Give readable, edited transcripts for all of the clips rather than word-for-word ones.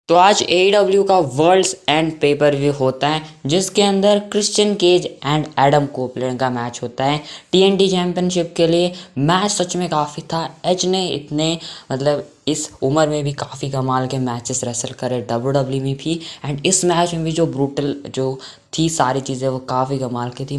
तो आज AEW का वर्ल्ड्स एंड पेपर व्यू होता है जिसके अंदर Christian Cage and Adam Copeland का मैच होता है TNT चैंपियनशिप के लिए। मैच सच में काफ़ी था। एज ने इतने इस उम्र में भी काफ़ी कमाल के मैचेस रेसल करे WWE में भी, एंड इस मैच में भी जो ब्रूटल जो थी सारी चीज़ें वो काफ़ी कमाल की थी।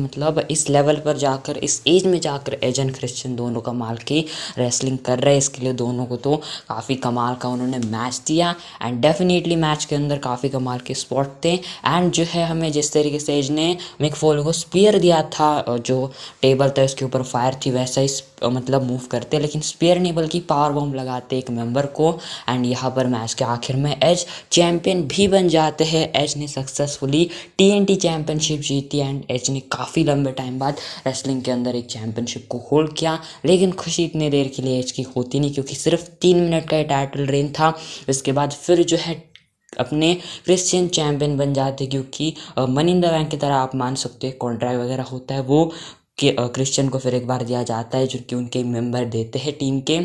इस लेवल पर जाकर, इस एज में जाकर एज एंड क्रिश्चियन दोनों कमाल की रेसलिंग कर रहे हैं। इसके लिए दोनों को तो काफ़ी कमाल का उन्होंने मैच दिया एंड डेफिनेटली मैच के अंदर काफ़ी कमाल के स्पॉट थे। एंड जो है हमें जिस तरीके से एज ने मिक फॉलो को स्पीयर दिया था, जो टेबल था उसके ऊपर फायर थी, वैसा ही मूव करते, लेकिन स्पीयर नहीं बल्कि पावर बॉम्ब लगाते एक मेंबर को। एंड यहाँ पर मैच के आखिर में एज चैंपियन भी बन जाते हैं। एज ने सक्सेसफुली TNT चैंपियनशिप जीती एंड एज ने काफ़ी लंबे टाइम बाद रेसलिंग के अंदर एक चैंपियनशिप को होल्ड किया। लेकिन खुशी इतनी देर के लिए एज की होती नहीं, क्योंकि सिर्फ 3 मिनट का टाइटल रेन था। इसके बाद फिर जो है अपने क्रिश्चियन चैंपियन बन जाते, क्योंकि मनी इन द बैंक की तरह आप मान सकते हैं कॉन्ट्रैक्ट वगैरह होता है वो कि क्रिश्चियन को फिर एक बार दिया जाता है, जो कि उनके मेंबर देते हैं टीम के।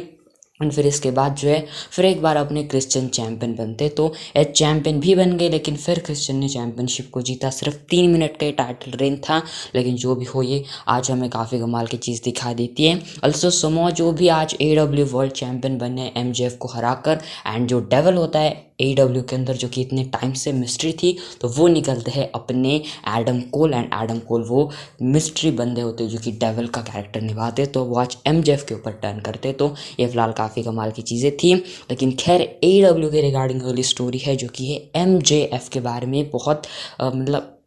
एंड फिर इसके बाद जो है फिर एक बार अपने क्रिश्चियन चैंपियन बनते, तो एज चैंपियन भी बन गए। लेकिन फिर क्रिश्चियन ने चैंपियनशिप को जीता। सिर्फ 3 मिनट का टाइटल रेन था, लेकिन जो भी हो ये आज हमें काफ़ी कमाल की चीज़ दिखा देती है। अल्सो समोआ जो भी आज AEW वर्ल्ड चैंपियन बने MJF को हराकर, एंड जो डेवल होता है AEW के अंदर जो कि इतने टाइम से मिस्ट्री थी, तो वो निकलते हैं अपने Adam Cole. And Adam Cole वो मिस्ट्री बंदे होते हैं जो कि डेवल का कैरेक्टर निभाते, तो वो आज MJF के ऊपर टर्न करते। तो ये फिलहाल काफ़ी कमाल की चीज़ें थी। लेकिन खैर AEW के रिगार्डिंग अगली स्टोरी है जो कि है MJF के बारे में। बहुत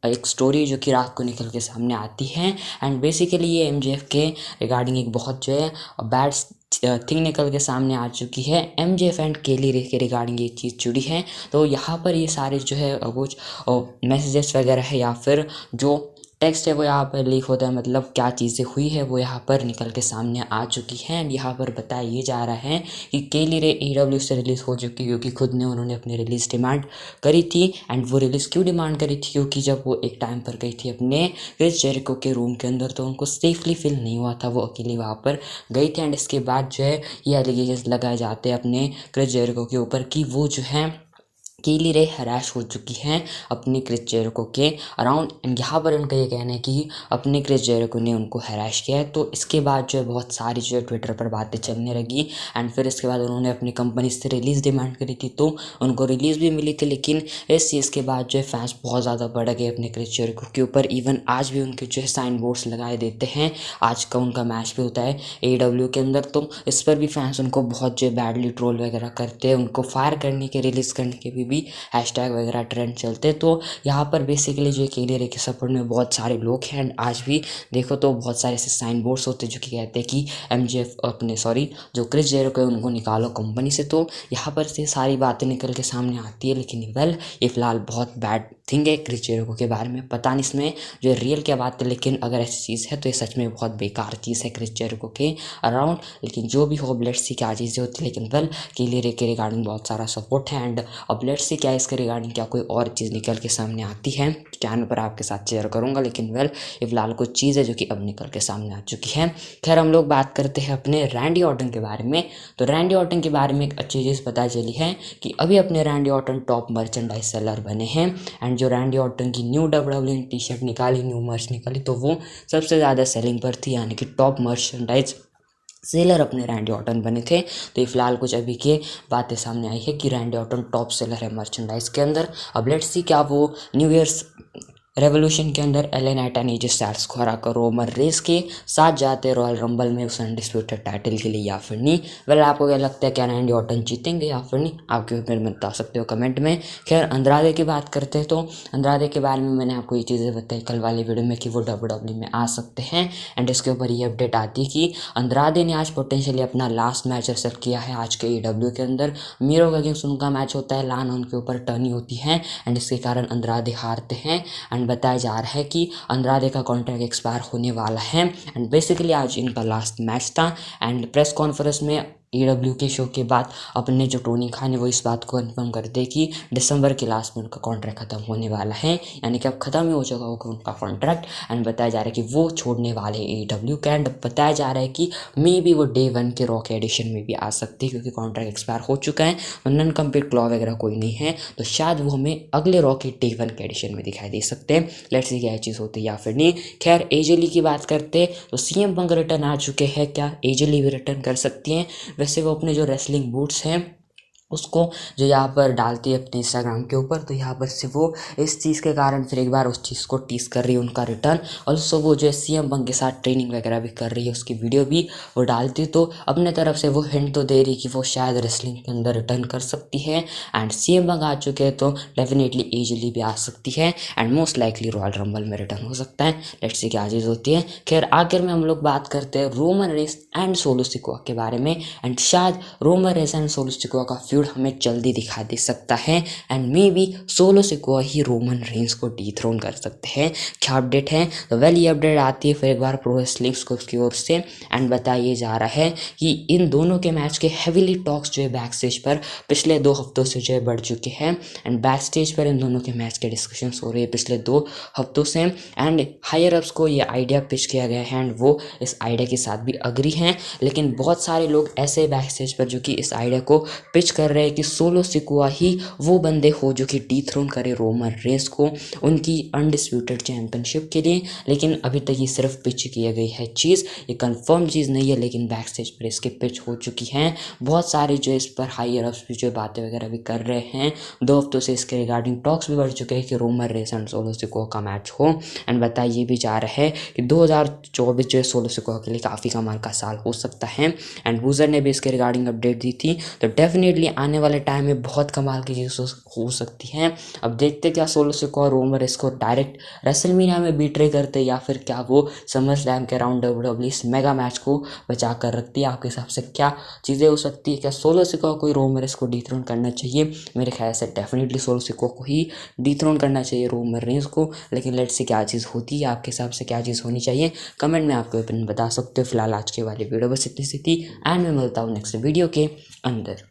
एक स्टोरी जो कि रात को निकल के सामने आती है। एंड बेसिकली ये MJF के रिगार्डिंग एक बहुत जो है बैड थिंग निकल के सामने आ चुकी है। MJF एंड केली रे के रिगार्डिंग ये चीज़ जुड़ी है। तो यहाँ पर ये सारे जो है कुछ मैसेजेस वगैरह है या फिर जो टेक्स्ट है वो यहाँ पर लीक होता है, क्या चीज़ें हुई है वो यहाँ पर निकल के सामने आ चुकी है। एंड यहाँ पर बताया ये जा रहा है कि केली रे AEW से रिलीज़ हो चुकी है, क्योंकि खुद ने उन्होंने अपनी रिलीज़ डिमांड करी थी। एंड वो रिलीज़ क्यों डिमांड करी थी, क्योंकि जब वो एक टाइम पर गई थी अपने क्रिस जेरिको के रूम के अंदर, तो उनको सेफली फील नहीं हुआ था, वो अकेली वहाँ पर गई थी। एंड इसके बाद जो है ये एलिगेशंस लगाए जाते हैं अपने क्रिस जेरिको के ऊपर कि वो जो है केली रे हराश हो चुकी हैं अपने क्रिस जेरिको के अराउंड। एंड यहाँ पर उनका ये कहना है कि अपने क्रिस जेरिको ने उनको हराश किया है। तो इसके बाद जो है बहुत सारी जो है ट्विटर पर बातें चलने लगी। एंड फिर इसके बाद उन्होंने अपनी कंपनी से रिलीज़ डिमांड करी थी, तो उनको रिलीज़ भी मिली थी। लेकिन इस चीज़ के बाद जो है फैंस बहुत ज़्यादा बढ़ गए अपने क्रिस जेरिको के ऊपर। इवन आज भी उनके जो है साइन बोर्ड्स लगाए देते हैं। आज का उनका मैच भी होता है AEW के अंदर, तो इस पर भी फैंस उनको बहुत जो बैडली ट्रोल वगैरह करते हैं। उनको फायर करने के, रिलीज़ करने के भी हैशटैग वगैरह ट्रेंड चलते। तो यहाँ पर बेसिकली जो केली रे के सपोर्ट में बहुत सारे लोग हैं। एंड आज भी देखो तो बहुत सारे ऐसे साइन बोर्ड्स होते हैं जो कि कहते हैं कि MJF अपने जो क्रिस जेरिको है उनको निकालो कंपनी से। तो यहाँ पर से सारी बातें निकल के सामने आती है। लेकिन ये फिलहाल बहुत बैड थिंग है क्रिस जेरिको के बारे में। पता नहीं इसमें जो रियल क्या बात है, लेकिन अगर ऐसी चीज़ है तो ये सच में बहुत बेकार चीज़ है क्रिस जेरिको के अराउंड। लेकिन जो भी हो, लेट्स सी क्या चीज़ें होती है। लेकिन केली रे के रिगार्डिंग बहुत सारा सपोर्ट है। एंड अब लेट्स सी क्या इसके रिगार्डिंग क्या कोई और चीज़ निकल के सामने आती है, चैनल पर आपके साथ शेयर करूंगा। लेकिन ये फिलहाल कुछ चीज़ है जो कि अब निकल के सामने आ चुकी है। खैर हम लोग बात करते हैं अपने रैंडी ऑर्टन के बारे में। तो रैंडी ऑर्टन के बारे में एक अच्छी चीज़ पता चली है कि अभी अपने Randy Orton top merchandise seller बने हैं। एंड जो रैंडी ऑर्टन की न्यू WWE टी-शर्ट निकाली, न्यू मर्च निकाली, तो वो सबसे ज़्यादा सेलिंग पर थी, यानी कि टॉप मर्चेंडाइज सेलर अपने रैंडी ऑर्टन बने थे। तो ये फिलहाल कुछ अभी के बातें सामने आई है कि रैंडी ऑर्टन टॉप सेलर है मर्चेंडाइज के अंदर। अब लेट्स सी क्या वो न्यू ईयर्स रेवोल्यूशन के अंदर LA night and AJ styles को हराकर रोमन रेस के साथ जाते रॉयल रंबल में उस अनडिस्प्यूटेड टाइटल के लिए, या फिर नहीं। आपको क्या लगता है, क्या रैंडी ऑर्टन जीतेंगे या फिर नहीं? आपके ओपिनियन में बता सकते हो कमेंट में। खैर अंद्रादे की बात करते हैं, तो अंद्रादे के बारे में मैंने आपको ये चीज़ें बताई कल वाली वीडियो में कि वो WWE में आ सकते हैं। एंड इसके ऊपर ये अपडेट आती है कि अंद्रादे ने आज पोटेंशियली अपना लास्ट मैच रेसल किया है आज के AEW के अंदर। मीरो के अगेंस्ट उनका मैच होता है, लान उनके ऊपर टर्नी होती है एंड इसके कारण अंद्रादे हारते हैं। एंड बताया जा रहा है कि अंद्रादे का कॉन्ट्रैक्ट एक्सपायर होने वाला है। एंड बेसिकली आज इनका लास्ट मैच था। एंड प्रेस कॉन्फ्रेंस में AEW के शो के बाद अपने जो टोनी खान है वो इस बात को कन्फर्म कर दे कि दिसंबर के लास्ट में उनका कॉन्ट्रैक्ट खत्म होने वाला है, यानी कि अब खत्म ही हो चुका होगा उनका कॉन्ट्रैक्ट। एंड बताया जा रहा है कि वो छोड़ने वाले AEW का। एंड बताया जा रहा है कि मे बी वो डे 1 के रॉ के एडिशन में भी आ सकती है, क्योंकि कॉन्ट्रैक्ट एक्सपायर हो चुका है और नॉन कम्पीट क्लॉज वगैरह कोई नहीं है, तो शायद वो हमें अगले रॉ के डे 1 के एडिशन में दिखाई दे सकते हैं। लेट्स सी क्या चीज़ होती है या फिर नहीं। खैर AJ ली की बात करते तो CM पंक रिटर्न आ चुके हैं, क्या AJ ली भी रिटर्न कर सकती हैं? वैसे वो अपने जो रेसलिंग बूट्स हैं उसको जो यहाँ पर डालती है अपने इंस्टाग्राम के ऊपर, तो यहाँ पर से वो इस चीज़ के कारण फिर एक बार उस चीज़ को टीस कर रही है उनका रिटर्न। ऑल्सो वो जो है CM पंक के साथ ट्रेनिंग वगैरह भी कर रही है, उसकी वीडियो भी वो डालती है, तो अपने तरफ से वो हिंट तो दे रही कि वो शायद रेसलिंग के अंदर रिटर्न कर सकती है। एंड CM पंक आ चुके हैं तो डेफिनेटली AJ ली भी आ सकती है and most likely royal rumble में रिटर्न हो सकता है। लेट्स सी क्या चीज़ होती है। खैर आखिर में हम लोग बात करते हैं Roman Reigns and solo Sikoa के बारे में। एंड शायद Roman Reigns and solo Sikoa का फ्यूड हमें जल्दी दिखा दे सकता है and may be solo Sikoa he Roman Reigns को डीथ्रोन कर सकते हैं। क्या अपडेट है? तो वेल ये अपडेट आती है फिर एक बार प्रो रेसलिंग स्कूप की ओर से। एंड बताया जा रहा है कि इन दोनों के मैच के हेवीली टॉक्स जो है बैक स्टेज पर पिछले 2 हफ्तों से जो है बढ़ चुके हैं। एंड बैक स्टेज पर इन दोनों के मैच के डिस्कशन हो रहे हैं पिछले 2 हफ्तों से। एंड हायर अप्स को ये आइडिया पिच किया गया है एंड वो इस आइडिया के साथ भी अग्री हैं, लेकिन बहुत सारे लोग ऐसे बैक स्टेज पर जो कि इस आइडिया को पिच कर रहे हैं कि सोलो सिकोआ ही वो बंदे हो जो कि डीथ्रोन करे रोमन रेंस को उनकी अनडिस्प्यूटेड चैंपियनशिप के लिए। लेकिन अभी तक ये सिर्फ पिच किया गई है चीज़, ये कंफर्म चीज़ नहीं है, लेकिन बैक स्टेज पर इसके पिच हो चुकी हैं। बहुत सारे जो इस पर हायर अप्स भी जो बातें वगैरह भी कर रहे हैं। 2 हफ्तों से इसके रिगार्डिंग टॉक्स भी बढ़ चुके हैं कि Roman Reigns and solo Sikoa का मैच हो। एंड बताया ये भी जा रहा है कि 2024 जो है सोलो सिकोआ के लिए काफ़ी कमाल का साल हो सकता है। एंड वूजर ने भी इसके रिगार्डिंग अपडेट दी थी, तो डेफिनेटली आने वाले टाइम में बहुत कमाल की चीज़ हो सकती है। अब देखते क्या सोलो सिकोआ और रोमन रेंस को डायरेक्ट रेसलमेनिया में बीट्रे करते या फिर क्या वो समर स्लैम के अराउंड WWE इस मेगा मैच को बचा कर रखती है। आपके हिसाब से क्या चीज़ें हो सकती है? क्या सोलो सिकोआ को रोमन रेंस को डीथ्रोन करना चाहिए? मेरे ख्याल से डेफिनेटली सोलो सिकोआ को ही डीथ्रोन करना चाहिए रोमन रेंस को, लेकिन लेट्स से क्या चीज़ होती है। आपके हिसाब से क्या चीज़ होनी चाहिए? कमेंट में आपके ओपिनियन बता सकते हो। फिलहाल आज के वाली वीडियो बस इतनी सी थी एंड मैं मिलता हूँ नेक्स्ट वीडियो के अंदर।